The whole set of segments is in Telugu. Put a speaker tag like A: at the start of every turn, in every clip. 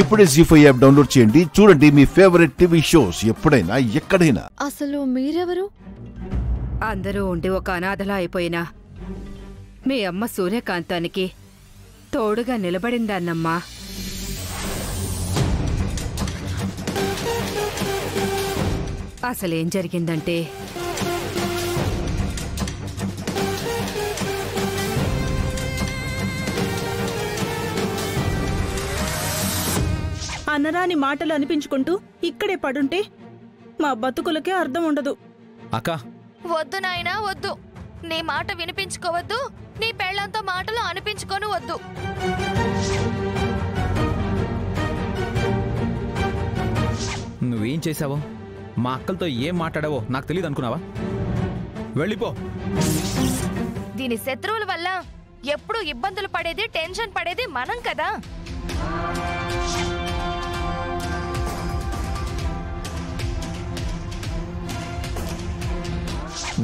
A: ఇప్పుడే జీ5 యాప్ డౌన్లోడ్ చేయండి. చూడండి మీ ఫేవరెట్ టీవీ షోస్ ఎప్పుడైనా ఎక్కడైనా.
B: అసలు మీరెవరు?
C: అందరూ ఉండి ఒక అనాథలా అయిపోయినా మీ అమ్మ సూర్యకాంతానికి తోడుగా నిలబడిందాన్నమ్మా. అసలేం జరిగిందంటే
D: అనరాని మాటలు అనిపించుకుంటూ ఇక్కడే పడుంటే మా బతుకులకే అర్థం ఉండదు.
E: అక్క
B: వద్దు నాయనా వద్దు. నీ మాట వినిపించుకోవద్దు, నీ పెళ్ళంతో మాటలు అనిపించుకొని వద్దు.
E: నువ్వేం చేసావో, మా అక్కలతో ఏం మాట్లాడావో నాకు తెలియదు అనుకున్నావా? వెళ్ళిపో.
B: దీని శత్రువుల వల్ల ఎప్పుడు ఇబ్బందులు పడేది, టెన్షన్ పడేది మనం కదా.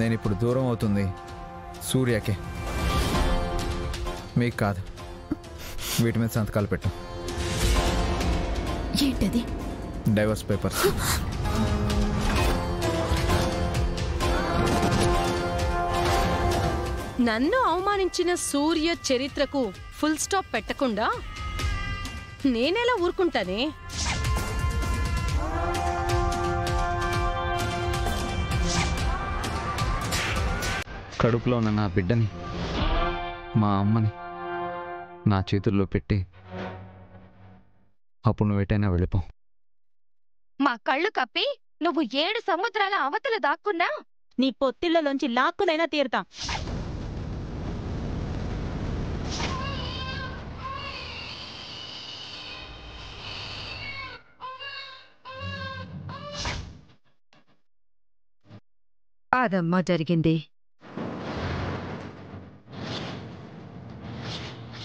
E: నేను ఇప్పుడు దూరం అవుతుంది సూర్యకే, మీకు కాదు. వీటి మీద సంతకాలు పెట్టు.
B: ఏంటది?
E: Divorce papers.
F: నన్ను అవమానించిన సూర్య చరిత్రకు ఫుల్ స్టాప్ పెట్టకుండా నేనెలా ఊరుకుంటానే?
E: కడుపులో ఉన్న నా బిడ్డని, మా అమ్మని నా చేతుల్లో పెట్టి అప్పుడు నువ్వేటైనా వెళ్ళిపో.
B: మా కళ్ళు కప్పి నువ్వు 7 సముద్రాల అవతల దాక్కున్నా
D: నీ పొత్తిళ్లలోంచి లాక్కునైనా తీరుతాం.
C: అదమ్మా జరిగింది.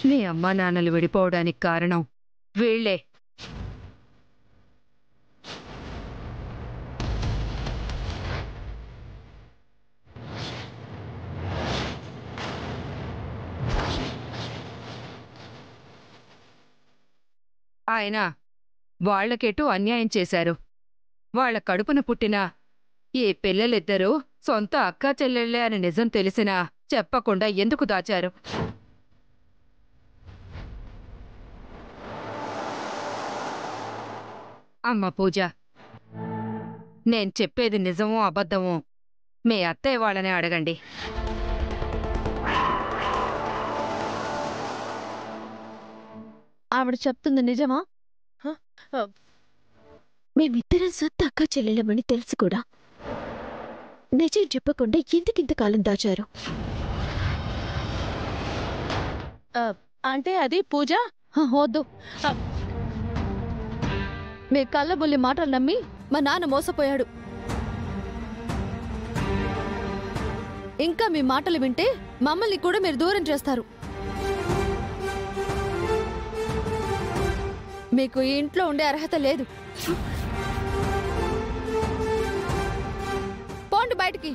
C: నీ అమ్మా నాన్నలు విడిపోవడానికి కారణం వీళ్లే. ఆయన వాళ్లకెటూ అన్యాయం చేశారు. వాళ్ల కడుపున పుట్టిన ఈ పిల్లలిద్దరూ సొంత అక్కా చెల్లెళ్లే అని నిజం తెలిసినా చెప్పకుండా ఎందుకు దాచారు? అమ్మ పూజ, నేను చెప్పేది నిజమో అబద్ధమో మీ అత్తయ్య వాళ్ళనే అడగండి.
G: ఆవిడ చెప్తుంది నిజమా? మేమిద్దరం సొంత అక్క చెల్లెలమని తెలుసు కూడా నిజం చెప్పకుండా ఎందుకింతకాలం దాచారు?
F: అంటే అది పూజ
G: వద్దు. మీ కళ్ళబొల్లి మాటలు నమ్మి మా నాన్న మోసపోయాడు. ఇంకా మీ మాటలు వింటే మమ్మల్ని కూడా మీరు దూరం చేస్తారు. మీకు ఈ ఇంట్లో ఉండే అర్హత లేదు. పోండి బయటికి.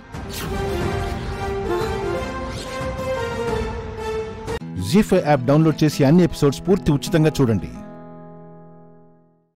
A: జీ5 యాప్ డౌన్లోడ్ చేసి అన్ని ఎపిసోడ్స్ పూర్తి ఉచితంగా చూడండి.